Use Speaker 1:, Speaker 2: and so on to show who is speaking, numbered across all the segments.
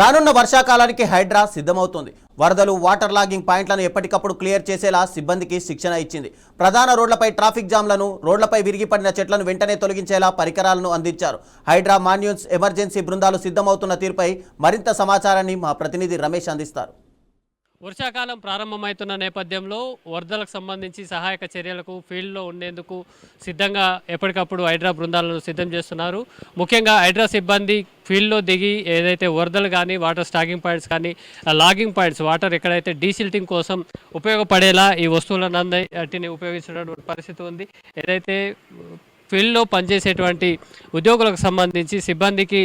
Speaker 1: రానున్న వర్షాకాలానికి హైడ్రా సిద్ధమవుతుంది. వరదలు, వాటర్ లాగింగ్ పాయింట్లను ఎప్పటికప్పుడు క్లియర్ చేసేలా సిబ్బందికి శిక్షణ ఇచ్చింది. ప్రధాన రోడ్లపై ట్రాఫిక్ జామ్లను, రోడ్లపై విరిగిపడిన చెట్లను వెంటనే తొలగించేలా పరికరాలను అందించారు. హైడ్రా మాన్యూన్స్ ఎమర్జెన్సీ బృందాలు సిద్ధమవుతున్న తీరుపై మరింత సమాచారాన్ని మా ప్రతినిధి రమేష్ అందిస్తారు.
Speaker 2: వర్షాకాలం ప్రారంభమవుతున్న నేపథ్యంలో వరదలకు సంబంధించి సహాయక చర్యలకు ఫీల్డ్లో ఉండేందుకు సిద్ధంగా ఎప్పటికప్పుడు హైడ్రా బృందాలను సిద్ధం చేస్తున్నారు. ముఖ్యంగా హైడ్రా సిబ్బంది ఫీల్డ్లో దిగి ఏదైతే వరదలు కానీ, వాటర్ స్టాకింగ్ పాయింట్స్ కానీ, లాగింగ్ పాయింట్స్, వాటర్ ఎక్కడైతే డీసిల్టింగ్ కోసం ఉపయోగపడేలా ఈ వస్తువులను అన్నిటిని ఉపయోగించినటువంటి పరిస్థితి ఉంది. ఏదైతే ఫీల్డ్లో పనిచేసేటువంటి ఉద్యోగులకు సంబంధించి సిబ్బందికి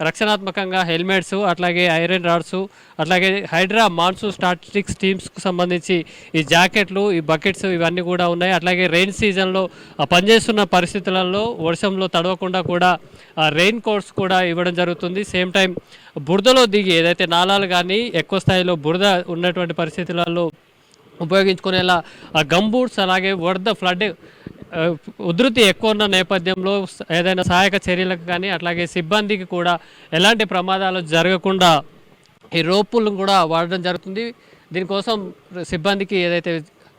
Speaker 2: రక్షణాత్మకంగా హెల్మెట్స్, అట్లాగే ఐరన్ రాడ్స్, అట్లాగే హైడ్రా మాన్సూన్ స్టాటిస్టిక్స్ టీమ్స్కు సంబంధించి ఈ జాకెట్లు, ఈ బకెట్స్ ఇవన్నీ కూడా ఉన్నాయి. అట్లాగే రెయిన్ సీజన్లో పనిచేస్తున్న పరిస్థితులలో వర్షంలో తడవకుండా కూడా రెయిన్ కోట్స్ కూడా ఇవ్వడం జరుగుతుంది. సేమ్ టైం బురదలో దిగి ఏదైతే నాలాలు కానీ ఎక్కువ స్థాయిలో బురద ఉన్నటువంటి పరిస్థితులలో ఉపయోగించుకునేలా గంబూట్స్, అలాగే వరద ఫ్లడ్ ఉధృతి ఎక్కువ ఉన్న నేపథ్యంలో ఏదైనా సహాయక చర్యలకు కానీ, అట్లాగే సిబ్బందికి కూడా ఎలాంటి ప్రమాదాలు జరగకుండా ఈ రోపులను కూడా వాడడం జరుగుతుంది. దీనికోసం సిబ్బందికి ఏదైతే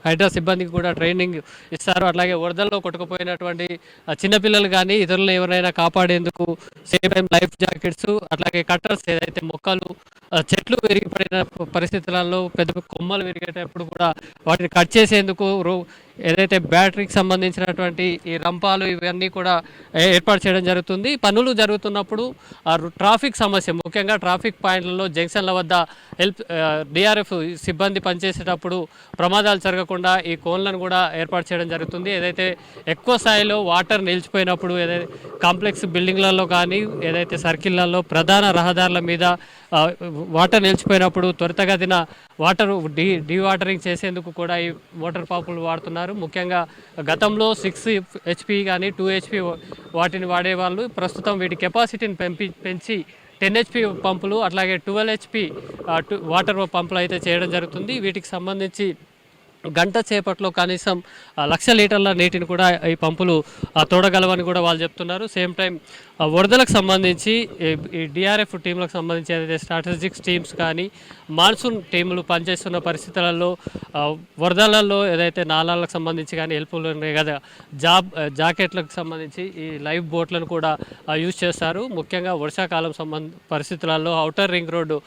Speaker 2: హైడ్రా సిబ్బందికి కూడా ట్రైనింగ్ ఇస్తారు. అట్లాగే వరదల్లో కొట్టుకుపోయినటువంటి చిన్నపిల్లలు కానీ ఇతరులను ఎవరైనా కాపాడేందుకు సేమ్ టైం లైఫ్ జాకెట్స్, అట్లాగే కట్టర్స్, ఏదైతే మొక్కలు, చెట్లు విరిగిపడిన పరిస్థితులలో పెద్ద కొమ్మలు విరిగేటప్పుడు కూడా వాటిని కట్ చేసేందుకు ఏదైతే బ్యాటరీకి సంబంధించినటువంటి ఈ రంపాలు ఇవన్నీ కూడా ఏర్పాటు చేయడం జరుగుతుంది. పనులు జరుగుతున్నప్పుడు ట్రాఫిక్ సమస్య, ముఖ్యంగా ట్రాఫిక్ పాయింట్లలో జంక్షన్ల వద్ద డిఆర్ఎఫ్ సిబ్బంది పనిచేసేటప్పుడు ప్రమాదాలు జరగకుండా ఈ కోన్లను కూడా ఏర్పాటు చేయడం జరుగుతుంది. ఏదైతే ఎక్కువ స్థాయిలో వాటర్ నిలిచిపోయినప్పుడు ఏదైతే కాంప్లెక్స్ బిల్డింగ్లలో కానీ, ఏదైతే సర్కిళ్లలో, ప్రధాన రహదారుల మీద వాటర్ నిలిచిపోయినప్పుడు త్వరితగతిన వాటర్ డీవాటరింగ్ చేసేందుకు కూడా ఈ వాటర్ పంపులు వాడుతున్నారు. ముఖ్యంగా గతంలో 6 HP కానీ 2 HP వాటిని వాడేవాళ్ళు. ప్రస్తుతం వీటి కెపాసిటీని పెంచి 10 HP పంపులు, అట్లాగే 12 HP వాటర్ పంపులు అయితే చేయడం జరుగుతుంది. వీటికి సంబంధించి గంట సేపట్లో కనీసం 1,00,000 లీటర్ల నీటిని కూడా ఈ పంపులు తోడగలవని కూడా వాళ్ళు చెప్తున్నారు. సేమ్ టైం వరదలకు సంబంధించి ఈ డిఆర్ఎఫ్ టీంలకు సంబంధించి ఏదైతే స్ట్రాటజిక్స్ టీమ్స్ కానీ, మాన్సూన్ టీములు పనిచేస్తున్న పరిస్థితులలో వరదలలో ఏదైతే నాలాలకు సంబంధించి కానీ హెల్ప్లు ఉన్నాయి కదా, జాకెట్లకు సంబంధించి ఈ లైఫ్ బోట్లను కూడా యూజ్ చేస్తారు. ముఖ్యంగా వర్షాకాలం పరిస్థితులలో ఔటర్ రింగ్ రోడ్డు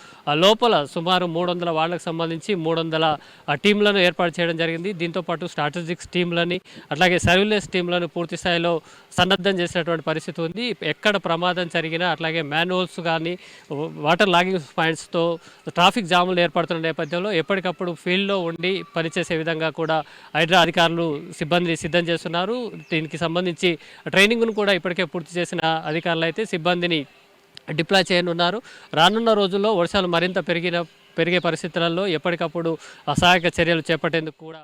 Speaker 2: లోపల సుమారు 300 వాళ్ళకు సంబంధించి 300 టీంలను ఏర్పాటు చేయడం జరిగింది. దీంతోపాటు స్ట్రాటజిక్స్ టీంలని, అట్లాగే సర్వీలెన్స్ టీంలను పూర్తి స్థాయిలో సన్నద్ధం చేసినటువంటి పరిస్థితి ఉంది. ఎక్కడ ప్రమాదం జరిగినా, అట్లాగే మ్యాన్హోల్స్ కానీ, వాటర్ లాగింగ్ పాయింట్స్తో ట్రాఫిక్ జాములు ఏర్పడుతున్న నేపథ్యంలో ఎప్పటికప్పుడు ఫీల్డ్లో ఉండి పనిచేసే విధంగా కూడా హైడ్రా అధికారులు సిబ్బందిని సిద్ధం చేస్తున్నారు. దీనికి సంబంధించి ట్రైనింగ్ను కూడా ఇప్పటికే పూర్తి చేసిన అధికారులు అయితే సిబ్బందిని డిప్లాయ్ చేయనున్నారు. రానున్న రోజుల్లో వర్షాలు మరింత పెరిగే పరిస్థితులలో ఎప్పటికప్పుడు సహాయక చర్యలు చేపట్టేందుకు కూడా